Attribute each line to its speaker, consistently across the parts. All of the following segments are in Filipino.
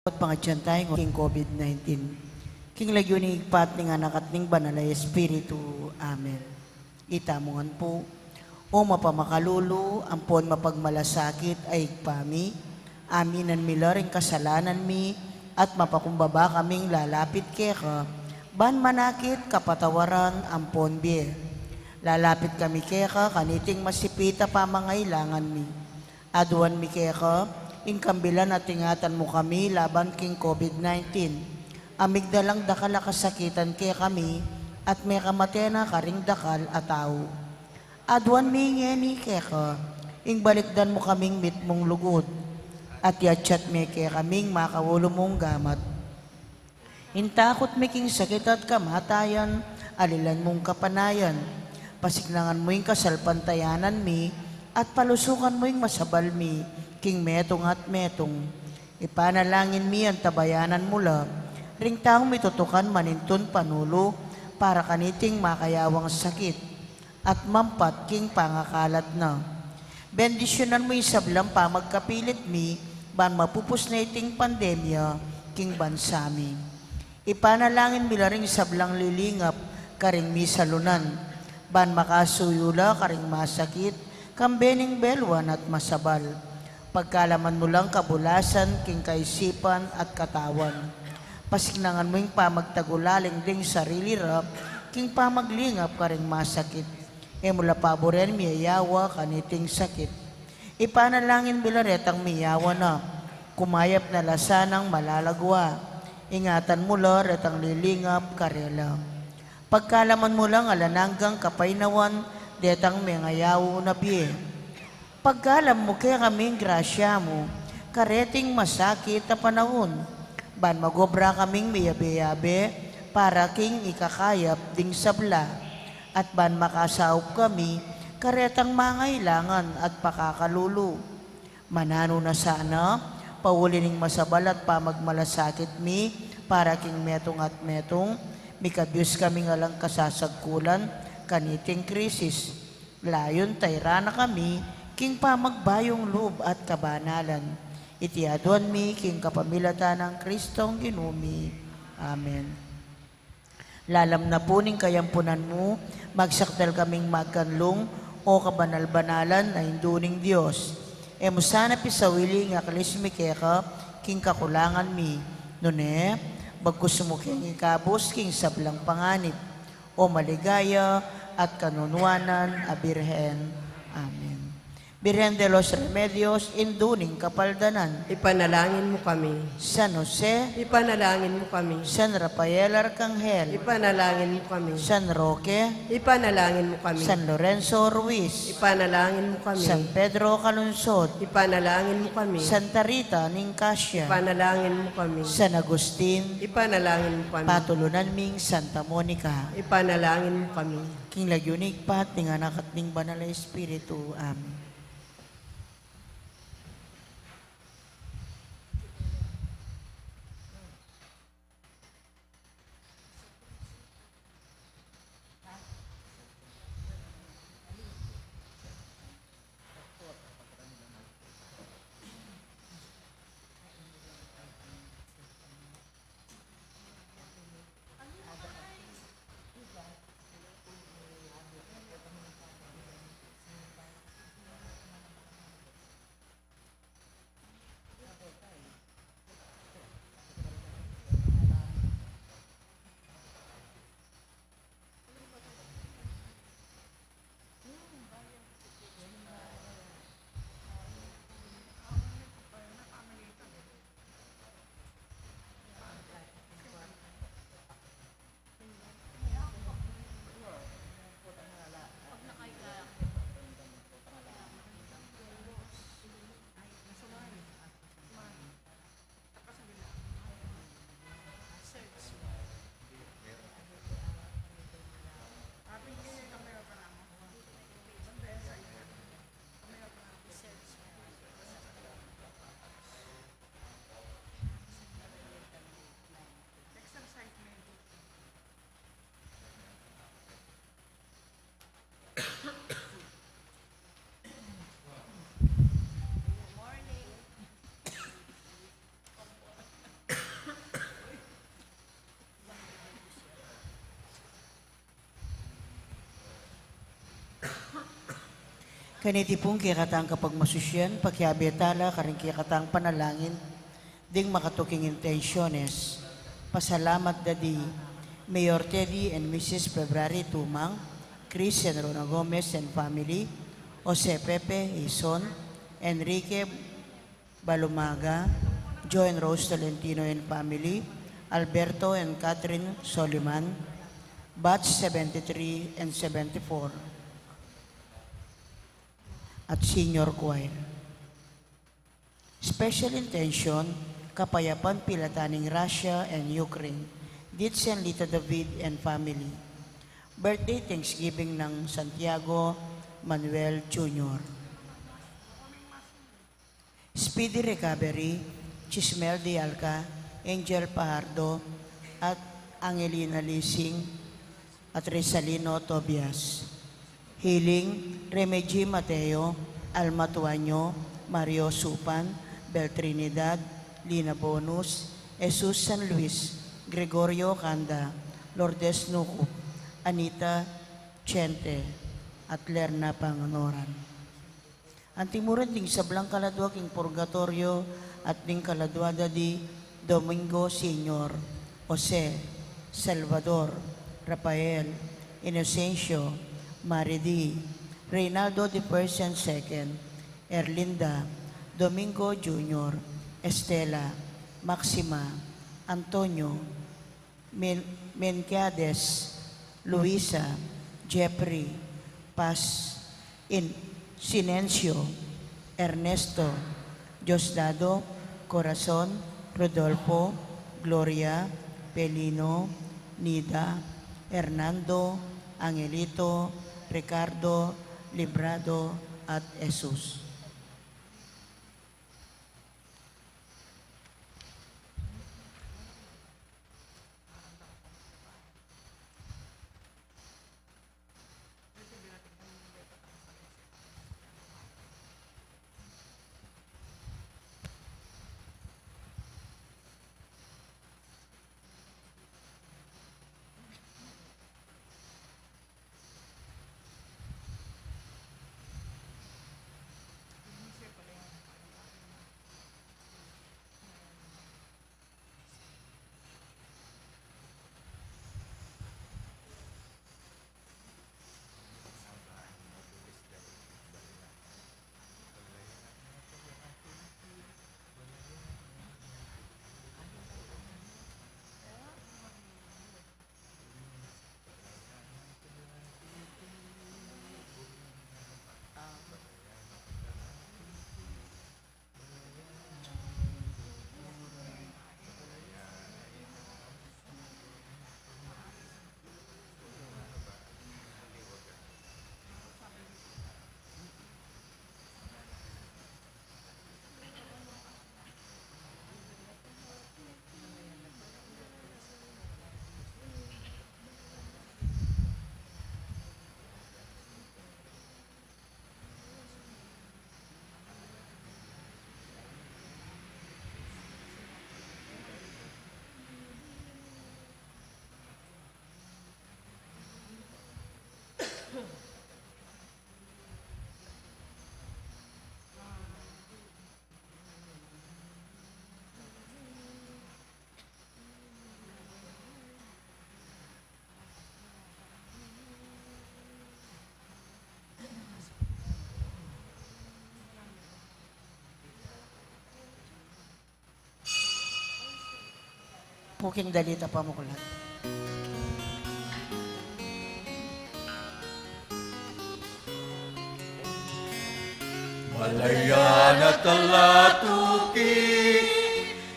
Speaker 1: At pangatyan tayo king COVID-19. King lagyo ni igpat ni anak at ning banalay espiritu. Amen. Itamongan po. O mapamakalulu, ampon mapagmalasakit ay igpami. Aminan mila rin kasalanan mi at mapakumbaba kaming lalapit keka. Ban manakit kapatawaran ampon biye. Lalapit kami keka kaniting masipita pamangailangan mi. Aduan mi keka, ingkambilan at ingatan mo kami laban king COVID-19. Amigdalang dakal kasakitan kaya kami at may kamatena karing dakal at tao. Adwan mi ngeni kaya ka, ingbalikdan mo kaming mit mong lugod at yatsyat mi kaya kaming makawulo mong gamat. Intakot mi king sakit at kamatayan, alilan mong kapanayan. Pasiklangan mo yung kasalpantayanan mi at palusukan mo yung masabal mi. King metong at metong, ipanalangin mi ang tabayanan mula, ring taong mitutukan manintun panulo, para kaniting makayawang sakit, at mampat king pangakalat na. Bendisyonan mo yung sablang pamagkapilit mi, ban mapupus na iting pandemya, king bansami. Ipanalangin mi ring sablang lilingap, karing mi salunan, ban makasuyula karing masakit, kambening belwan at masabal. Pagkalaman mo lang kabulasan, king kaisipan at katawan. Pasignangan mo yung pamagtagulaling ding sarili rap, king pamaglingap ka rin masakit. E mula paboren miyayawa kaniting sakit. Ipanalangin bilaret ang miyawa na, kumayap na lasanang malalagwa. Ingatan mo la retang lilingap karela. Pagkalaman mo lang alananggang kapainawan, detang mengayaw na biye. Pagkalam mo kaya kaming grasya mo, kareting masakit na panahon. Ban magobra kaming miyabe-yabe, para king ikakayap ding sabla. At ban makasaup kami, karetang mangailangan at pakakalulu. Manano na sana, paulining masabal at pamagmalasakit mi, para king metong at metong, mikabyos kaming alang kasasagkulan, kaniting krisis. Layon tayra na kami, king pamagbayong loob at kabanalan. Itiaduan mi, king kapamilatan ng Kristong ginumi. Amen. Lalam na po ning kayampunan mo, magsakdal kaming magkanlong o kabanal-banalan na induning Diyos. E musana pisawili nga kalis mi keka, king kakulangan mi. Nune, bagkus mo king ikabos, king sablang panganib. O maligaya at kanunwanan a Birhen. Amen. Birhen de los Remedios, induning kapaldanan.
Speaker 2: Ipanalangin mo kami.
Speaker 1: San Jose,
Speaker 2: Ipanalangin mo kami.
Speaker 1: San Rafael Arcangel,
Speaker 2: Ipanalangin mo kami.
Speaker 1: San Roque,
Speaker 2: Ipanalangin mo kami.
Speaker 1: San Lorenzo Ruiz,
Speaker 2: Ipanalangin mo kami.
Speaker 1: San Pedro Calunsod,
Speaker 2: Ipanalangin mo kami.
Speaker 1: Santa Rita Nicasio,
Speaker 2: Ipanalangin mo kami.
Speaker 1: San Agustin,
Speaker 2: Ipanalangin mo kami.
Speaker 1: Patulunan ming Santa Monica,
Speaker 2: Ipanalangin mo kami.
Speaker 1: king lagyunig pat, ning anak at ning banal na Espiritu. Amen. Kaniti pong kikatang kapag masusyan, pakiabetala, karing kikatang panalangin, ding makatuking intensyones. Pasalamat dadi, Mayor Teddy and Mrs. February Tumang, Chris and Rona Gomez and family, Jose Pepe Ison, Enrique Balumaga, Joe and Rose Tolentino and family, Alberto and Catherine Soliman, Batch 73 and 74, at Senior Choir. Special intention, Kapayapan Pilataning Russia and Ukraine, Ditz and Lita David and family. Birthday Thanksgiving ng Santiago Manuel Jr. Speedy recovery, Chismel Dialca, Angel Pajardo, at Angelina Lising, at Rizalino Tobias. Healing, Remeji Mateo, Alma Tuanyo, Mario Supan, Bel Trinidad, Lina Bonus, Jesus San Luis, Gregorio Canda, Lourdes Nukup, Anita Chente, at Lerna Panganoran. Antimuran ding sablang kaladwa king purgatorio at ding kaladwada di Domingo Senior, Jose, Salvador, Rafael, Inocencio, Maridi, Reynaldo the First and Second, Erlinda, Domingo Jr., Estela, Maxima, Antonio, Menciades, Luisa, Jeffrey, Paz, Sinencio, Ernesto, Diosdado, Corazon, Rodolfo, Gloria, Pelino, Nida, Hernando, Angelito, Ricardo, Librado, at Jesus. Puking dalita pa mo kulat.
Speaker 3: Balayan at talatuki,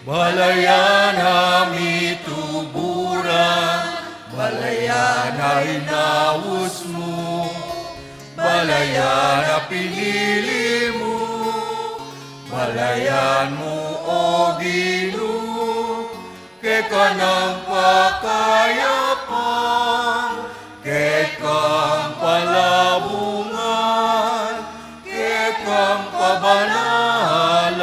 Speaker 3: balayan ami tubura, balayan ay naus mo, balayan na pinili mo, balayan mo o Ginoo. Kekang pakayapan, kekang palabungan, kekang pabanalan.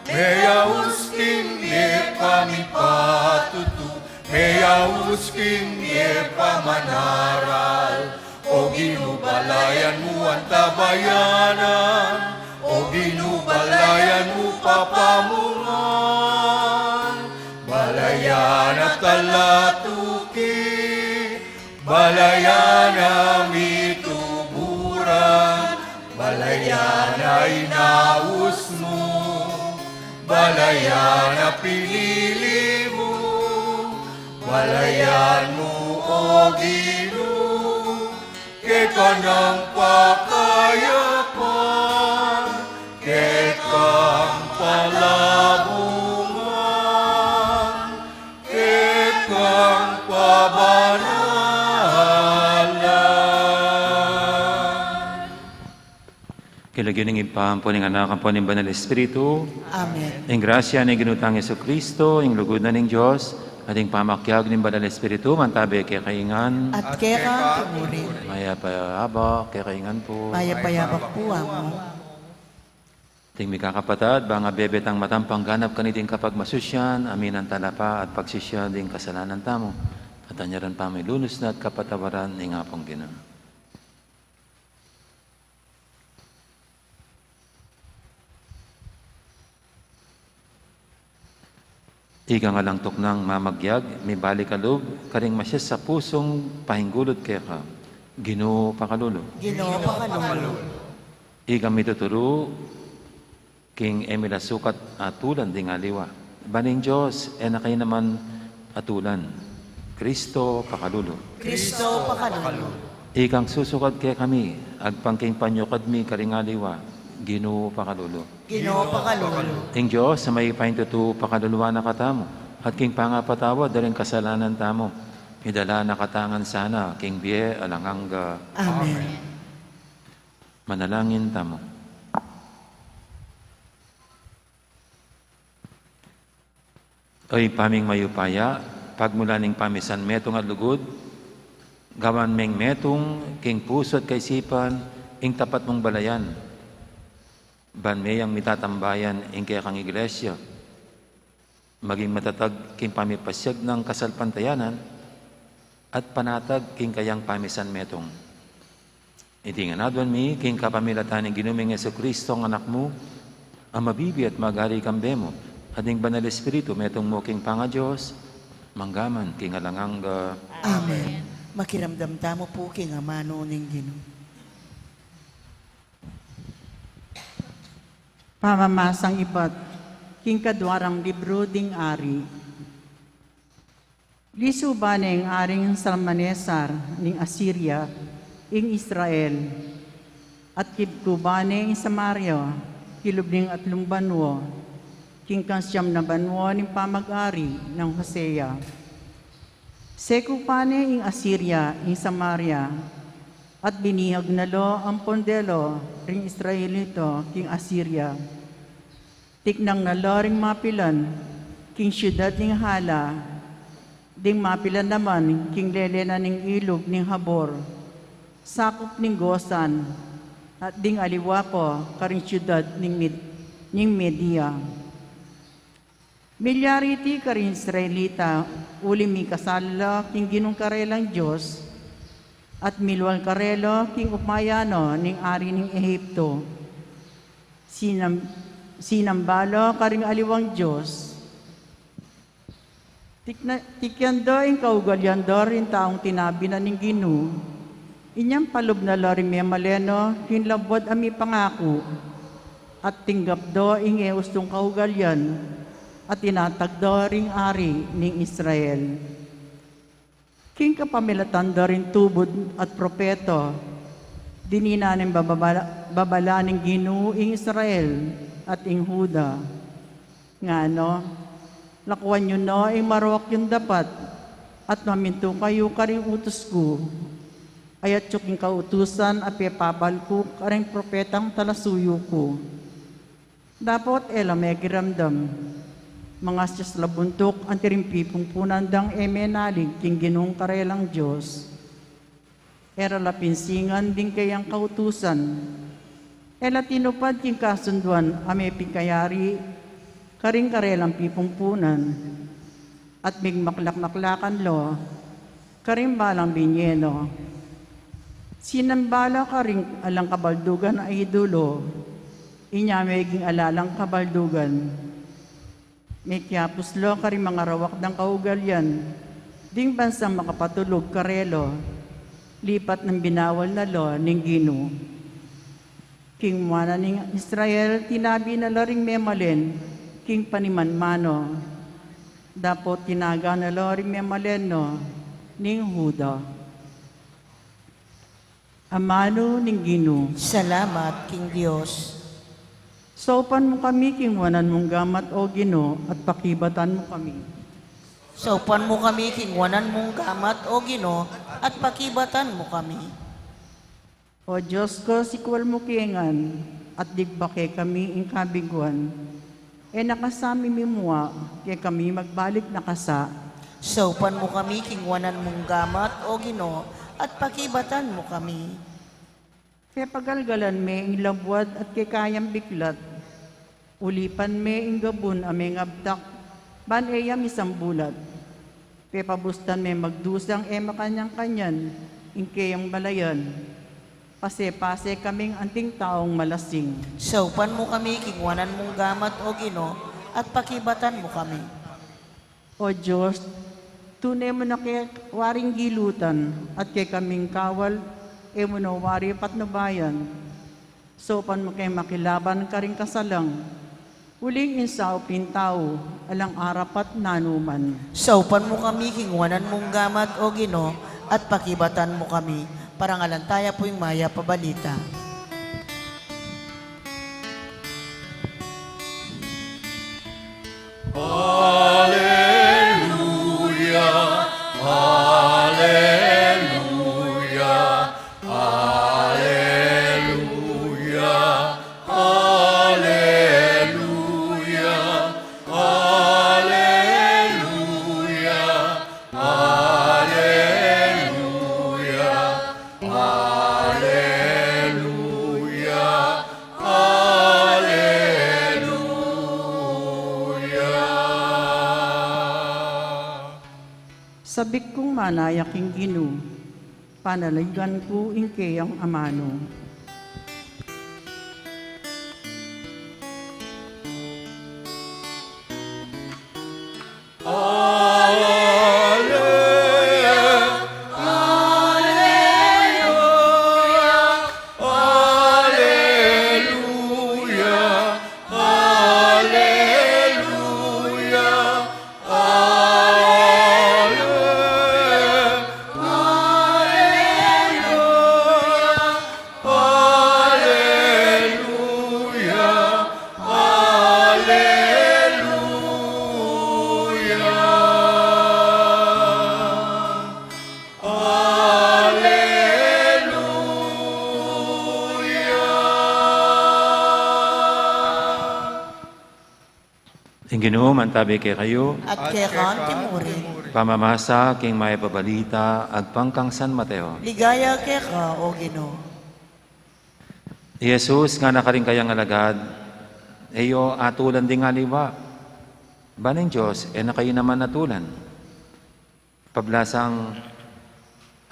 Speaker 3: Meyaus king ye kami patutu, meyaus king ye pamanaral, o O ginubalayan mo ang tabayanan, o ginubalayan mo papamungan. Balayan at talatuki, balayan na mituburan, balayan ay naus mo, balayan na pinili mo, balayan mo o Ginoo, ka ng pakayapan, kang palabungan, kang pabanalan.
Speaker 4: Kilagyan ng ipaham po ng anak ang po ng Banal Espiritu,
Speaker 1: Amen.
Speaker 4: ang grasya ng ginutang Yesu Kristo, ang lugod na ng Diyos, at ang pamakyag ng Banal Espiritu, mantabi kay kaingan,
Speaker 1: At kaya tumurin,
Speaker 4: maya payaba, kay kaingan po.
Speaker 1: mayapayabak po amo.
Speaker 4: Ting mi kakapatad, banga bebet ang matampang ganap kaniting kapag masusyan, amin ang talapa at pagsisya ding kasalanan tamo. At anyaran pa may lunos na at kapatawaran ng apong Ginoo. Iga nga lang tuknang mamagyag, may balik kaloob, karing masya sa pusong pahinggulod kaya ka. Ginoo pakalulo.
Speaker 1: Ginoo pakalulo.
Speaker 4: Iga mituturo, King Emila Sukat atulan ding aliwa. Baning Diyos, na kayo naman atulan. Kristo pakalulo.
Speaker 1: Kristo pakalulo.
Speaker 4: Ikang susukat kaya kami, agpangking panyukad mi karing aliwa. Ginoo pakalulo.
Speaker 1: Ginoo pakalulo.
Speaker 4: Ing Diyos, sa may pahintutu pakaluluwa na katamo, at king pangapatawa daring kasalanan tamo, idala na katangan sana, king biye alanganga.
Speaker 1: Amen.
Speaker 4: Manalangin tamo. Oy paming mayupaya, pagmula ning pamisan metong at lugod, gawan meng metong, king puso at kaisipan, ing tapat mong balayan. Ban mayang mitatambayan ing kaya kang iglesia, maging matatag king pamipasyag ng kasalpantayanan, at panatag king kayang pamisan metong. Iti nga nadwan mi, king kapamilatan ng ginuming Yesu Kristo ang anak mo, ang mabibi at magari kambe mo, at ing Banal Espiritu metong mo king panga Diyos, manggaman king alanganga.
Speaker 1: Amen. Makiramdam tamo po king amano ning Ginoo.
Speaker 5: Pamamasang ibat, king kadwarang libro ding ari. Lisu ba ng aring Salmanesar ning Assyria, ing Israel, at kibkubane ing Samaria, kilubning at lumbanwo, king kansyam na banwo ning pamag-ari ng Hosea. Sekupane ing Assyria, ing Samaria, at binihag na lo ang pondelo ring Israelito, king Assyria. Tiknang na lo ring mapilan, king syudad ning Hala, ding mapilan naman, king lelena ning ilog ning Habor, sakop ning Gosan, at ding aliwapo, karing syudad ning Media. Milyariti karing Israelita, uli mi kasala, king ginong karelang Diyos, at milwal karelo, king umayano, ning ari ning Ehipto. Sinambalo karing aliwang Diyos. Tikyando ing kaugalyando rin taong tinabi na ning Ginoo. Inyang palub na lo rin may maleno, hinlabod ami pangako. At tinggap do ing eustong kaugalyan, at tinatagdo ring ari ning Israel. King kapamilatan do rin tubod at propeto, dinina ng babala ng Ginoo ing Israel at ing Huda. Nga lakuan nyo no, ing maruak yung dapat, at maminto kayo karing utos ko. Ayat yung kautusan at pepabal ko karing propetang talasuyo ko. Dapat may giramdam, mga siyas labuntok ang tirimpipong punandang emenalig king ginong karelang Diyos. Era lapinsingan din kayang kautusan. Ela tinupad king kasunduan ame pingkayari karing karelang pipungpunan at migmaklak-maklakan lo karing balang binyeno. Sinambala ka rin alang kabaldugan na idolo, inya meging alalang kabaldugan. May kiapuslo ka rin mga rawak ng kaugalyan, ding bansang makapatulog karelo, lipat ng binawal na lo ning Gino. King mana ning Israel, tinabi na laring memalen, king panimanmano, dapot tinaga na laring memaleno, ning Huda. Amano ning Gino,
Speaker 1: Salamat, King Diyos.
Speaker 5: saupan mo kami king wanan mong gamat o Gino, at pakibatan mo kami.
Speaker 1: Saupan mo kami, kingwanan mong gamat o Gino, at pakibatan mo kami.
Speaker 5: O Diyos ko, sikwal mo kiengan, at digbake kami ing kabiguan. E nakasami mimua, kaya kami magbalik nakasa.
Speaker 1: Saupan mo kami, kingwanan mong gamat o Gino, at pakibatan mo kami.
Speaker 5: Kaya pagalgalan me ing labwad at kay kayang biklat. Ulipan me ing gabun aming abdak, ban eyam isang bulat. Kaya pabustan me magdusang ema kanyang-kanyan, ing kayang balayan. Pase-pase kaming anting taong malasing.
Speaker 1: Saupan mo kami, kingwanan mong gamat o Gino, at pakibatan mo kami.
Speaker 5: O Diyos, tunay mo na kay waring gilutan, at kay kaming kawal, mo na wari patnubayan. Sopan mo kay makilaban ka rin kasalang, huling insaw pintao, alang arapat nanuman.
Speaker 1: Saupan mo kami, kingwanan mong gamat o Gino, at pakibatan mo kami. Parangalantaya po yung maya pabalita.
Speaker 3: Alleluia, alleluia, alleluia, alleluia, alleluia, alleluia, alleluia.
Speaker 5: Sabik kong manayak ing Gino, panalagan ko ing kayang amano.
Speaker 4: Ing Ginoo, mantabi kay kayo,
Speaker 1: At kaya kaan timurin.
Speaker 4: pamamasa king may pabalita, agpangkang San Mateo.
Speaker 1: Ligaya kaya ka, o Gino.
Speaker 4: Ni Jesus nga nakaring kayang alagad, eyo atulan di nga liwa. Baning Diyos, na kayo naman atulan. Pablasang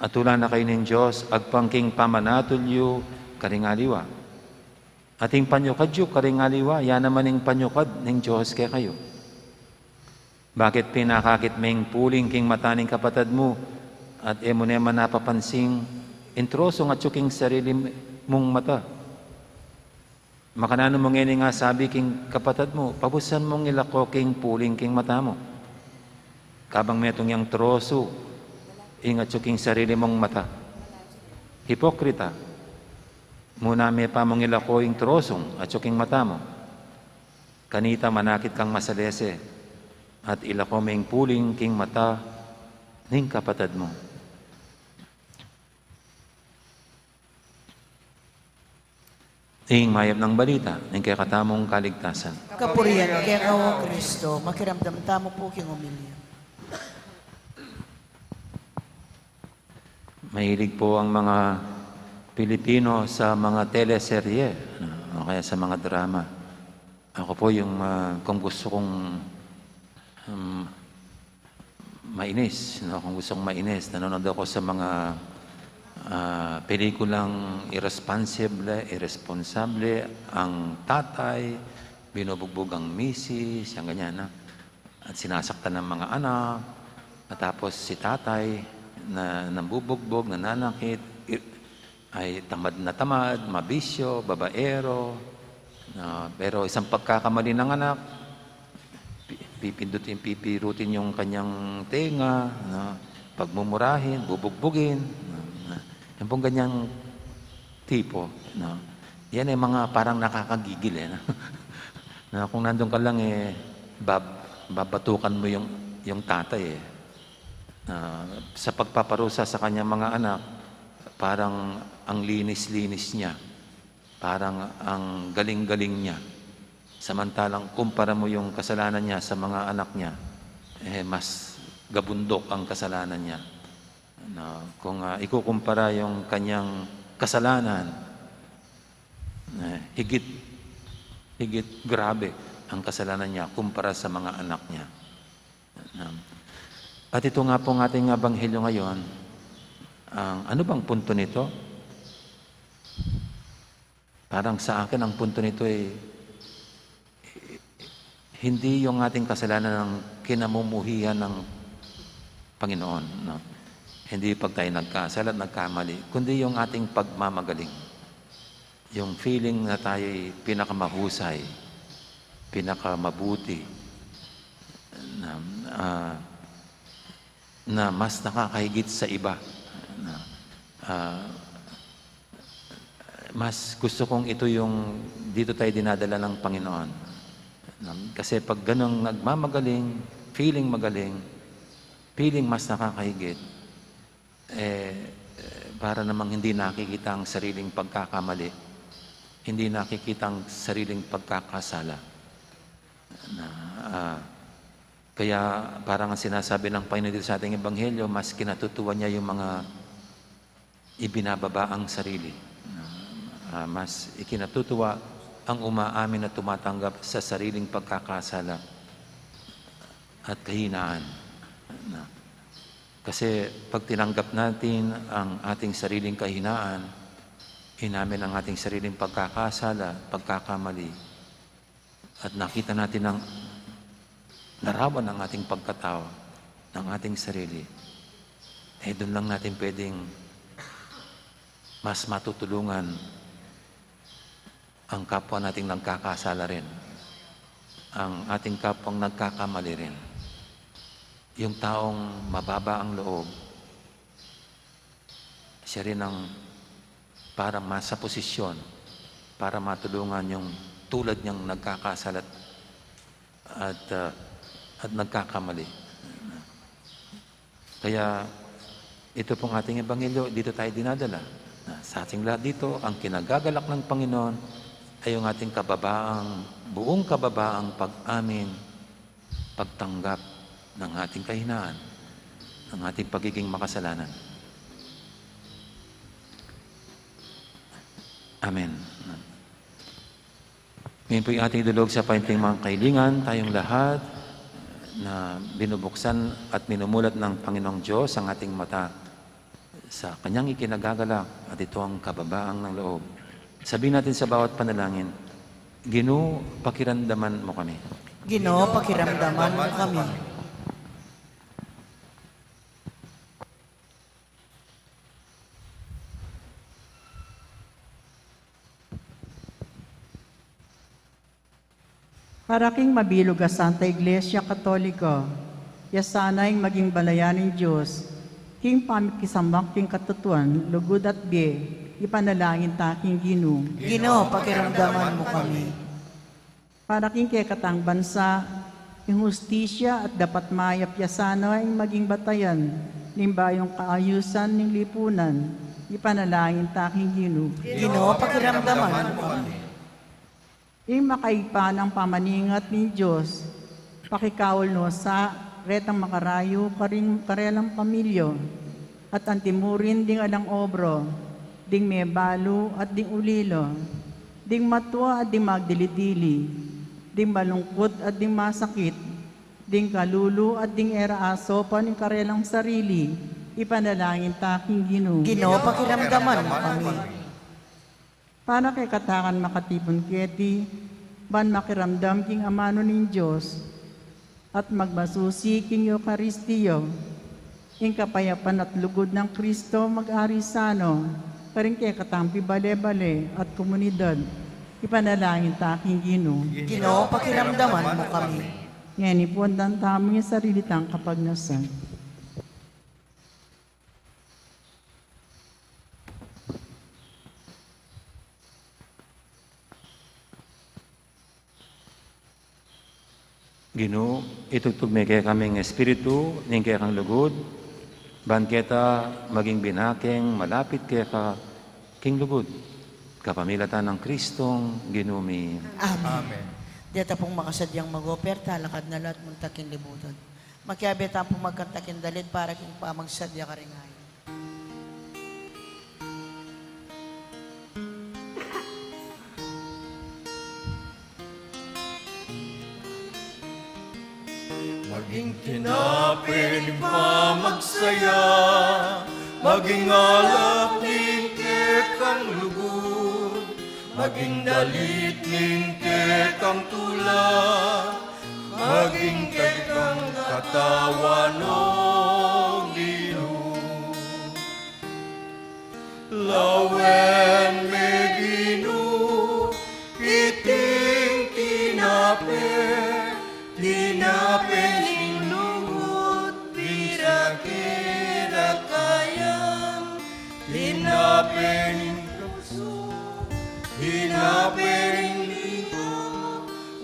Speaker 4: atulan na kayo ng Diyos, agpangking pamanatulyo karing aliwa. Ating panyukadyo karing aliwa, yan naman ang panyukad ng Diyos kaya kayo. Bakit pinakakit ming puling king mataning kapatad mo at emo naman napapansing introsong at suking sarili mong mata? Makanano mong ngini nga sabi king kapatad mo, pabusan mong ilako king puling king mata mo. Kabang metong yang troso, ingat suking sarili mong mata. Hipokrita, muna may pa mong ilako ing trosong at suking mata mo. Kanita manakit kang masalese at ilako may puling king mata ning kapatad mo. Ing mayab ng balita ng kaya katamong kaligtasan.
Speaker 1: Kapurihan kaya ka, o Kristo, makiramdam tamo po king umilya.
Speaker 4: Mahilig po ang mga Pilipino sa mga teleserye o kaya sa mga drama. Ako po yung kung gusto kong mainis, kung gusto kong mainis, nanonood ako sa mga pelikulang irresponsable ang tatay, binubugbog ang misis, yung ganyan na. At sinasaktan ng mga anak, at tapos si tatay na nambubugbog, nananakit, ay tamad, mabisyo, babaero. Pero isang pagkakamali ng anak, pipirutin yung kanyang tenga, pagmumurahin, bubugbugin. Yan pong ganyang tipo. Yan ay mga parang nakakagigil. Na kung nandun ka lang, babatukan mo yung tatay. Sa pagpaparusa sa kanyang mga anak, parang ang linis-linis niya. Parang ang galing-galing niya. Samantalang kumpara mo yung kasalanan niya sa mga anak niya, mas gabundok ang kasalanan niya. Kung ikukumpara yung kanyang kasalanan, higit grabe ang kasalanan niya kumpara sa mga anak niya. At ito nga pong ating ebanghelyo ngayon, ano bang punto nito? Parang sa akin ang punto nito ay hindi yung ating kasalanan ang kinamumuhian ng Panginoon. No? Hindi pag tayo nagkasala at nagkamali, kundi yung ating pagmamagaling. Yung feeling na tayo ay pinakamahusay, pinakamabuti, na mas nakakahigit sa iba. Mas gusto kong ito yung dito tayo dinadala ng Panginoon. Kasi pag ganong nagmamagaling, feeling magaling, feeling mas nakakahigit, para namang hindi nakikita ang sariling pagkakamali, hindi nakikita ang sariling pagkakasala. Kaya parang ang sinasabi ng Panginoon dito sa ating Ebanghelyo, mas kinatutuwa niya yung mga ibinababa ang sarili. Mas ikinatutuwa ang umaamin at tumatanggap sa sariling pagkakasala at kahinaan. Kasi pag tinanggap natin ang ating sariling kahinaan, inamin ang ating sariling pagkakasala, pagkakamali, at nakita natin ang larawan ng ating pagkatao, ng ating sarili, doon lang natin pwedeng mas matutulungan ang kapwa nating nagkakasala rin, ang ating kapwang nagkakamali rin. Yung taong mababa ang loob, siya rin ang para masa posisyon, para matulungan yung tulad niyang nagkakasala at nagkakamali. Kaya ito pong ating Ebanghelyo, dito tayo dinadala. Sa ating lahat dito, ang kinagagalak ng Panginoon ay yung ating buong kababaang pag-amin, pagtanggap ng ating kahinaan, ng ating pagiging makasalanan. Amen. Ngayon po yung ating idulog sa painting mga kailingan, tayong lahat na binubuksan at minumulat ng Panginoong Diyos ang ating mata sa Kanyang ikinagagalak, at ito ang kababaang ng loob. Sabihin natin sa bawat panalangin, Ginoo, pakiramdaman mo kami.
Speaker 1: Ginoo, pakiramdaman mo kami.
Speaker 5: Para king mabilog a Santa Iglesia Katoliko, yasanay maging balayanin Diyos, king pamikisambak king katutuan, lugod at biye, ipanalangin ta king Ginoo.
Speaker 1: Ginoo, pakiramdaman mo kami.
Speaker 5: Para king kekatang bansa, king hustisya at dapat mayap yasanay maging batayan, limbayong kaayusan ng lipunan, ipanalangin ta king Ginoo.
Speaker 1: Ginoo, pakiramdaman mo kami.
Speaker 5: Ing makaipa ng pamaningat ni Diyos, pakikawal no sa retang makarayo karelang pamilyo, at antimurin ding alang obro, ding may balo at ding ulilo, ding matwa at ding magdilidili, ding malungkot at ding masakit, ding kalulu at ding eraaso pa ng karelang sarili, ipanalangin ta aking Ginoo.
Speaker 1: Ginoo, pakiramdaman mo kami.
Speaker 5: Para kay katakan makatipon keti, ban makiramdam king amano ning Diyos, at magmasusi king Eucharistiyo, ing kapayapan at lugod ng Kristo mag-ari sano, karing kay katampi bale-bale at komunidad, ipanalangin ta aking Ginoo.
Speaker 1: Ginoo, pakiramdaman mo kami.
Speaker 5: Ngayon ipundan tamang yung sarili tang kapagnasan.
Speaker 4: Ginoo, itugtog may kaya kaming espiritu, ning kaya kang lugod, ban kita maging binaking, malapit kaya ka king lugod. Kapamilatan ng Kristong ginumi.
Speaker 1: Amen. Diyata pong makasadyang mag-operta, lakad na lahat mong taking libutan. Makiabita pong magkantakin dalid para kung pamagsadya ka rin ngayon.
Speaker 3: Maging tinapin pa magsaya, maging alak ning kekang lugod, maging dalit ning kekang tula, maging kekang katawan o Ginoo. Lawen me Ginoo, iting tinapin, tinapin ning lugod, pira-kira kayang, tinapin ning puso, tinapin ning liho,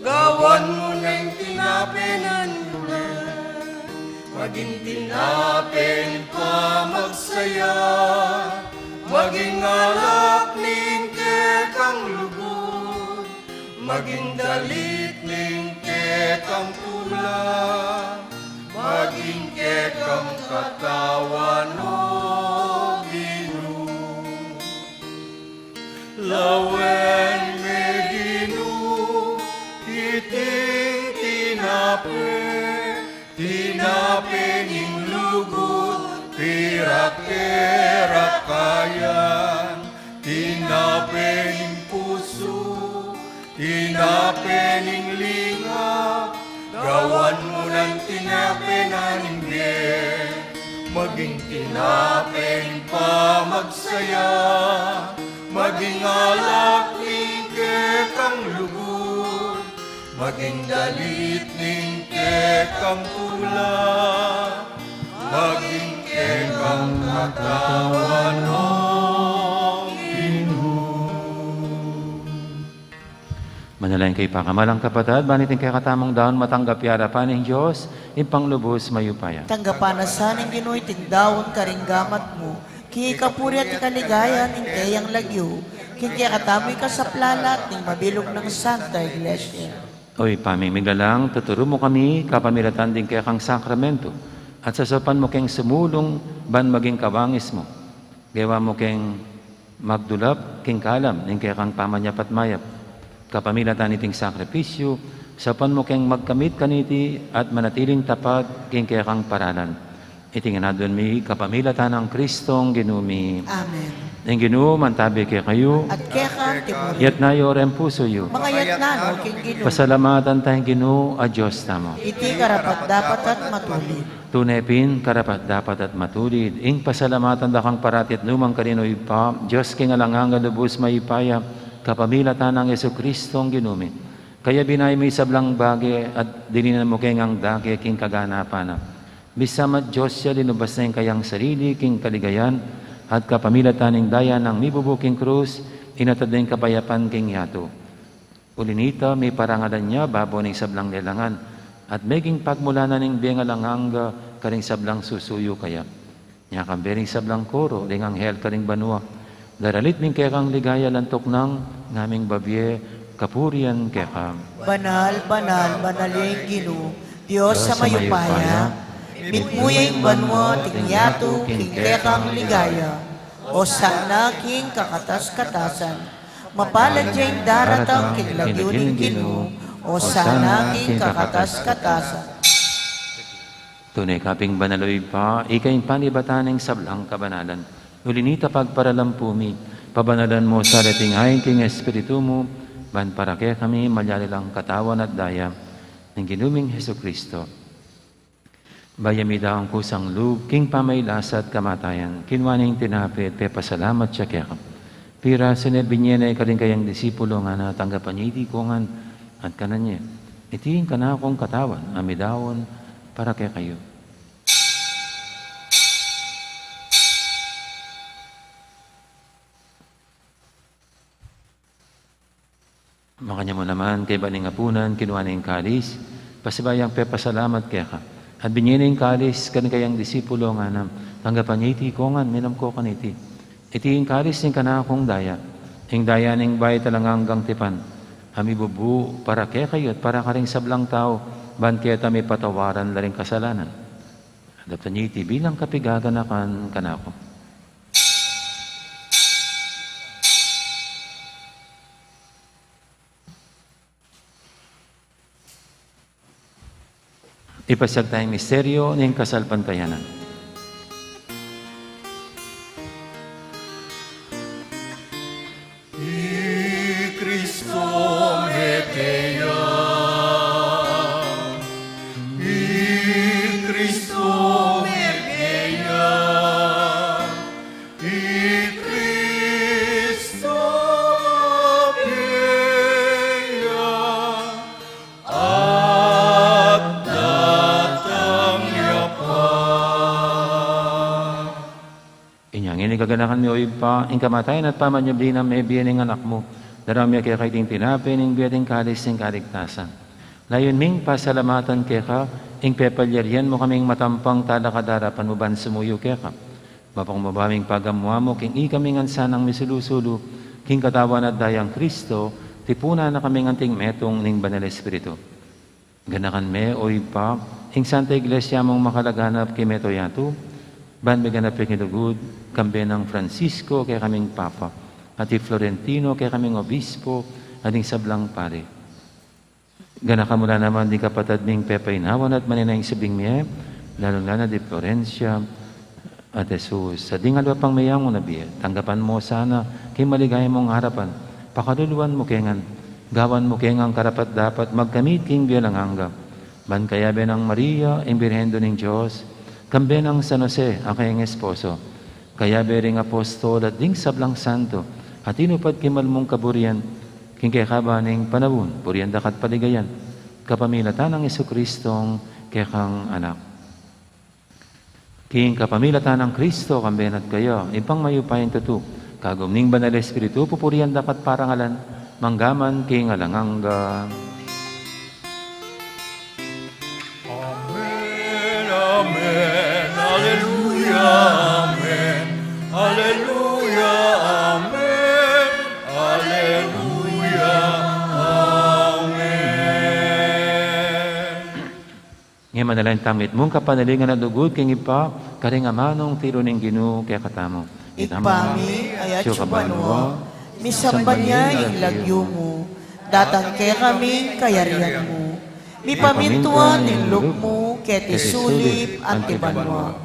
Speaker 3: gawan mo ng tinapin ang ulan, maging tinapin pa magsaya, maging alak ning kekang lugod, maging dalit ning kekang tula, maging kekang katawan o Ginoo. Lawen me Ginoo, iting tinapin, tinapin ing lugod, pirak-pirak kayan, tinapin ing puso, tinapin ing linga, gawan mo ng tinapin aning bien, maging tinapin pa magsaya, maging alak ning kekang lugod, maging dalit ning kekang tula, maging kekang katawan o
Speaker 4: Manalayin kay pakamalang kapatid, banitin kay katamang daon matanggap yara pa ng Diyos, impang lubos mayupaya.
Speaker 1: Tanggapan na sa ning Ginoo'y tingdawon karinggamat mo, kini kapuri at ikaligayan ning kayang lagyo, kini kaya katamoy ka sa plalat ning mabilog ng Santa Iglesia.
Speaker 4: Oy, pamimigalang, tuturo mo kami, kapamilatan din kaya kang sakramento, at sasapan mo keng sumulong, ban maging kawangis mo. Gawa mo keng magdulap, king kalam, ning kaya kang pamanyapat mayap. Kapamilatan iting sakripisyo, sapan mo keng magkamit kaniti at manatiling tapat king kaya kang paralan. Itingan doon mi kapamilatan ng Kristong ginumi.
Speaker 1: Amen.
Speaker 4: Ang Ginoo mantabi kay kayo,
Speaker 1: At kaya ka timuri,
Speaker 4: yat na yorem puso yo.
Speaker 1: mga yatnano king Ginoo,
Speaker 4: Pasalamatan tayong Ginoo a Diyos tamo.
Speaker 1: iti karapat dapat at matulid.
Speaker 4: Tunepin, karapat dapat at matulid. Ing pasalamatan da kang paratit numang karinoy pa, Diyos king alangang lubos maipaya, kapamilatan ng Yesu Kristong ginumi. Kaya binay may sablang bagay at dininan mo keng ang dake king kaganapan na. Bisamat Diyos siya linubas na yung kayang sarili king kaligayan at kapamilatan ng dayan ng mibubuking krus, inatad na yung kapayapan king yato. Ulinita, may parangalan niya, babo ng sablang nilangan, at meging pagmulanan ng bengalanganga, karing sablang susuyo kaya. Nya kambering sablang koro, ling anghel karing banua. Daralit min kaya kang ligaya lantok ng ngaming babye, kapurian kaya ka.
Speaker 1: Banal, banal, banaleng Ginoo, Diyos sa mayupaya, mitmuyay banwa, tingyato, king kekang ligaya, o sana king kakatas-katasan, mapalad diyang daratang king lagyo ng Ginoo, o sana king kakatas-katasan.
Speaker 4: Kinagiling Ginoo, o sana king kakatas-katasan.
Speaker 1: Mapalad diyang daratang king lagyo ng Ginoo, o sana king kakatas-katasan. Mapalad diyang daratang king lagyo ng Ginoo, o sana king kakatas-katasan. Mapalad diyang daratang king lagyo ng Ginoo, o sana king kakatas-katasan.
Speaker 4: Tunay kaping banaloy pa, ikain panibataning sablang kabanalan. Ulinita pagparalampumi, pabanalan mo sa ratinghain king Espiritu mo, ban para kaya kami malyalilang katawan at daya ng ginuming Heso Kristo. Bayamida ang kusang lug, king pamaylas at kamatayan, kinwaning tinapit, pasalamat siya kaya ka. Pira sinabinye na ikaling kayang disipulo nga natanggapan niya iti kungan at kananya. Itiin ka na akong katawan, amidawon, para kaya kayo. Makanya mo naman kay baning apunan, kinuha na yung kalis, pasibayang pasalamat kaya ka. At binyin na yung kalis, kayang disipulo nga na, tanggapan niya iti kungan, minam ko kaniti. Iti yung kalis ng kanakong daya, yung daya ng bayay talangang hanggang tipan. Ami bubu, para kaya kayo at para ka rin sablang tao, ban kaya tami patawaran la rin kasalanan. Adaptan niya iti bilang kapigaganakan kanako. Ipasag tayong misteryo ng kasalpantayanan.
Speaker 3: I Cristo meteya, I Cristo meteya, I Cristo meteya, at datang yapa.
Speaker 4: Inyang inigaganakan mi oy pa, ing kamatayan at pamanyabli na may biyaning anak mo, darami kaya kay ting tinapin, ing biyaning kalis ng kaligtasan. Layon ming pasalamatan kaya ka, ing pepalyarian mo kaming matampang talakadarapan mo ban sumuyo kaya ka. Mapang mabaming pagamwa mo, king ikaming ansanang misilusulo, king katawan at dayang Kristo, tipuna na kaming anting metong ning banal Espiritu. Ganakan me oy pa, ing Santa Iglesia mong makalaganap kay meto yato, ban meganap yung ilugud, kambe ng Francisco kaya kaming Papa, at Florentino kaya kaming Obispo, ating sablang pare. Gana ka mula naman di kapatad ming pepainawan at maninayang sabing miye, lalong-lana di Florencia at Jesus. Sa dingalwa pang mayang mo nabiya, tanggapan mo sana kay maligaya mong harapan, pakaluluan mo kengan, gawan mo kengang karapat dapat magkamit king biyalang hangga. Ban kaya benang Maria, ang Birhendo ng Diyos, kambe ng San Jose, ang kayang esposo, kaya bering apostol at ding sablang santo, at inupad kimal mong kaburian, king kaya kabaning panabun, purian dakat paligayan, kapamilatan ng Jesucristong kaya kang anak. King kapamilatan ng Kristo, kambenat kayo, ipang mayupayin tutu, kagumning banal Espiritu, pupurian dapat parangalan, manggaman king alangangga.
Speaker 3: Amen, amen, hallelujah, amen, hallelujah, amen, hallelujah, amen.
Speaker 4: Ngayon manalain tamit mong kapanalingan na lugod, king ipa, karing amanong tiro ng Ginoo kaya katamo.
Speaker 1: Ikpami ayat subanwa, misamba niya ilagyo mo, datang kaya kami kayarian mo. Mi pamintuan ng luk mo, ket isulip at ibanwa.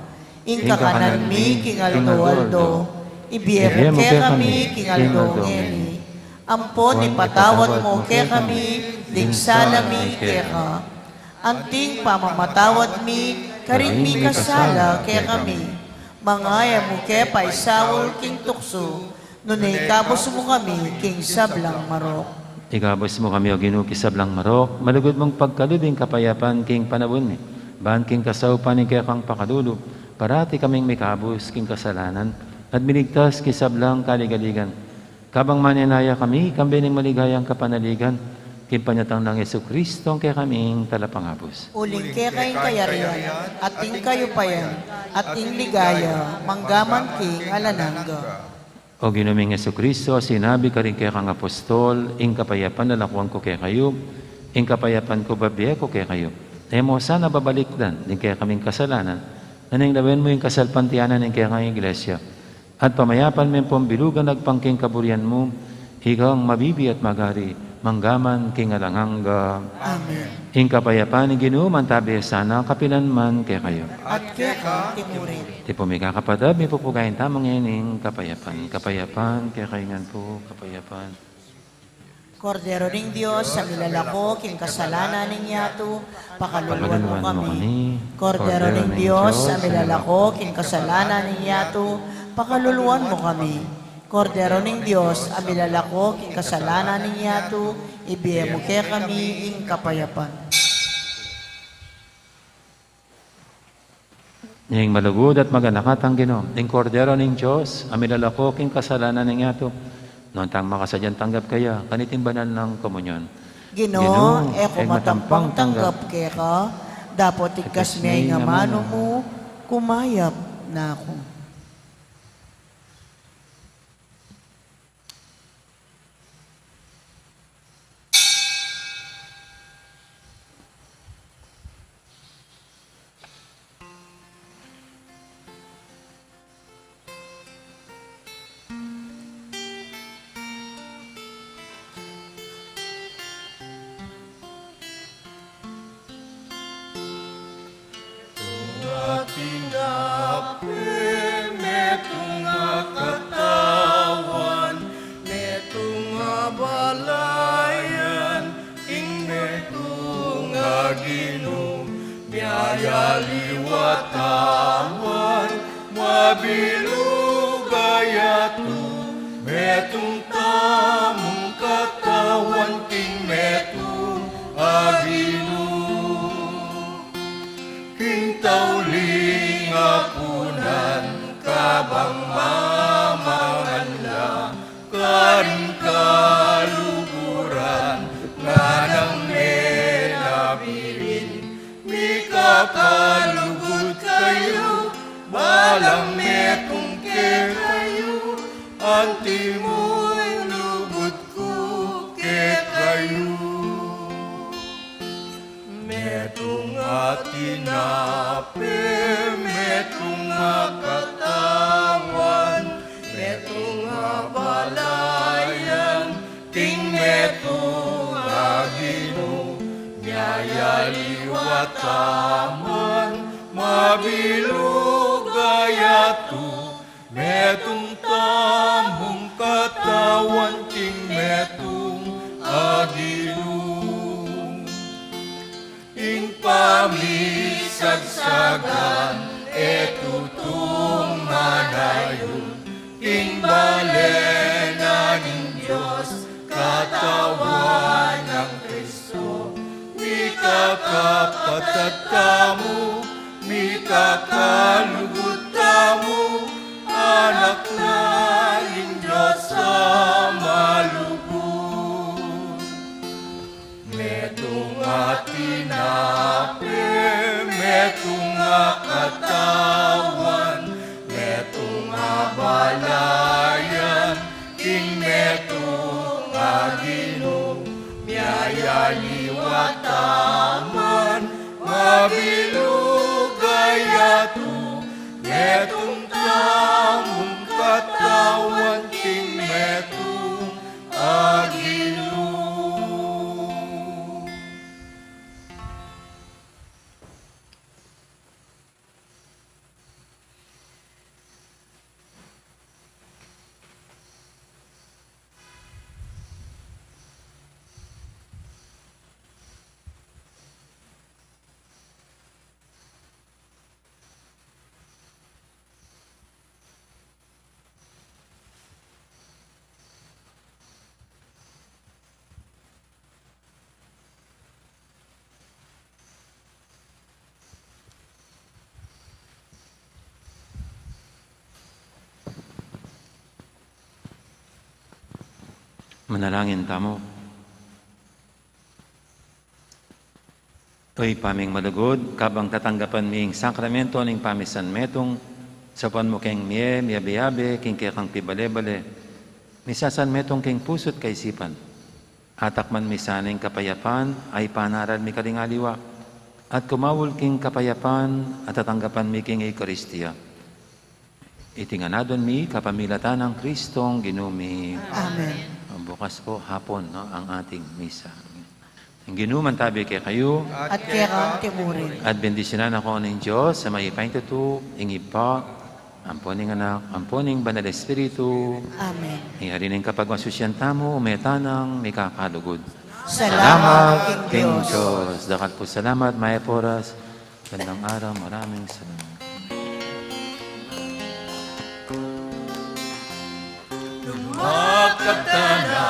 Speaker 1: Ing kakanan mi king Aldo, ibiyem kaya kami king Aldo ngeni. Ampon ipatawad mo kaya kami, dingsala mi kaya ka. Anting pamamatawad mi, karing mi kasala kaya kami. Mangaya mo kaya paisawol king tukso, nunay kabos mo kami king sablang marok.
Speaker 4: Igabos mo kami o ginukisablang marok, malugod mong pagkalubing kapayapan king panabon ni, ban king kasaupan ni kaya kang pakalulu, parati kaming may kabos king kasalanan, at binigtas kisablang kaligaligan. Kabang mananaya kami, kambining maligayang kapanaligan, king panyatang ng Jesucristo kaya kaming talapangabos.
Speaker 1: Uling kaya kayong kayarian, at ting kayo payan, at ting ligaya, manggaman king alananga.
Speaker 4: O ginuming Jesucristo, sinabi ka rin kaya kang apostol, ing kapayapan nalakuan ko kaya kayo, ing kapayapan ko babiya ko kaya kayo. Nemo sana babalikdan, din kaya kaming kasalanan, naning lawin mo yung kasalpantianan ng kaya kang iglesia. At pamayapan mo yung pambilugan nagpangking kaburian mo, ikaw ang mabibi at magari, manggaman kingalangangga.
Speaker 1: Amen.
Speaker 4: Ing kapayapaan ni Ginoo mantabi sana kapilan man kay kayo.
Speaker 1: At kaya kang timurin.
Speaker 4: Ti po may kakapadab, may pupugayin tamang yan ing kapayapan. Kapayapan, kaya kaingan po, kapayapan.
Speaker 1: Kordero ng Diyos, sa milalako, king kasalanan ng yato, pakaluluan mo
Speaker 4: Pakaluluan mo
Speaker 1: kami.
Speaker 4: kami.
Speaker 1: Kordero ng Diyos, sa milalako, king kasalanan ng yato, pakaluluan mo kami. Kordero ng Diyos, ang milalako, king kasalanan ng yato, ibiye mo kaya kami ing kapayapan.
Speaker 4: Ning malugod at maganakat ang Ginoo. Ning kordero ng Diyos, ang milalako, king kasalanan ng yato. Noon tang makasadyan tanggap kaya, kanitimbanan ng komunyon.
Speaker 1: Ginoo, eko matampang tanggap kaya ka, dapat ikas may nga mano mo, kumayap na ako.
Speaker 3: Liwatawan, mabilugayatu, metong tamong katawan, king metong aginu. King tauling apunan, kabang mamangan la, karing kaluguran, nanang menabilin, kakalugod kayo, balang metong ke kayo, anti mo'y lugod ko ke kayo. Metong atinape, metong katawan, metong balayan, ting metong agino, liwataman, mabilugayatu, metong tamong katawan, king metong agilum. Ing pamisagsagan, etutong manayon, king balena ng Diyos, katawan ng Kristo. Mikakapatat kamo, mikakalugod kamo, anak na ng Diyos sa malugod. Metong atinape, metong katawan, metong balayan, king metong agino, liwataman, mabilugayatu, metong tamong katawan, king metong agilum.
Speaker 4: Manalangin tamo. To'y paming malugod, kabang katanggapan ming sakramento ning pamisan metong, sapan mo keng miyabe-yabe, king kang pibale-bale, misasan metong king pusot kaisipan, atak man misaning kapayapan, ay panaran mi kalingaliwa, at kumawul king kapayapan, at tatanggapan mi king Eucharistia. Itinganadon mi kapamilatan ng Kristong ginumi.
Speaker 1: Amen.
Speaker 4: Bukas po, hapon, no, ang ating misa. Ang ginuman tabi kay kayo,
Speaker 1: At kaya kang timurin.
Speaker 4: at bendisyonan ako ng Diyos sa may paintutu, ingi pa, amponing anak, amponing banal espiritu,
Speaker 1: Amen.
Speaker 4: ihari ng kapag masusyan mo, umetanang, may kakalugod.
Speaker 1: Salamat, King Diyos.
Speaker 4: Diyos. Dakal po salamat, Maya Poras. Gandang araw, maraming salamat.
Speaker 3: Makatana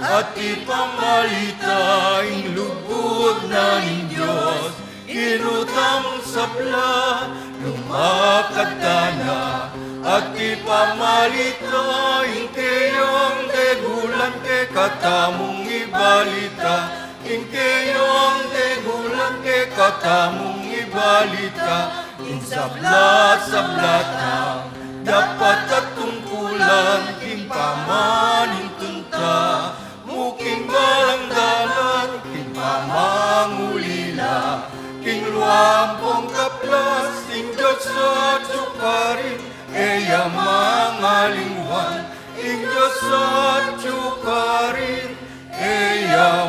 Speaker 3: at ipamalitay lubod na ning Diyos, inutang sapla. Lumakatana at ipamalitay kayong degulan ke katamong ibalita, kayong degulan ke katamong ibalita, sablat-sablata dapat at tungkulan king pamaning tunta, muking balangdalan king pamangulila, king luampong kaplas king Diyos sa tsukarin, eya mga lingwan king Diyos sa tsukarin, eya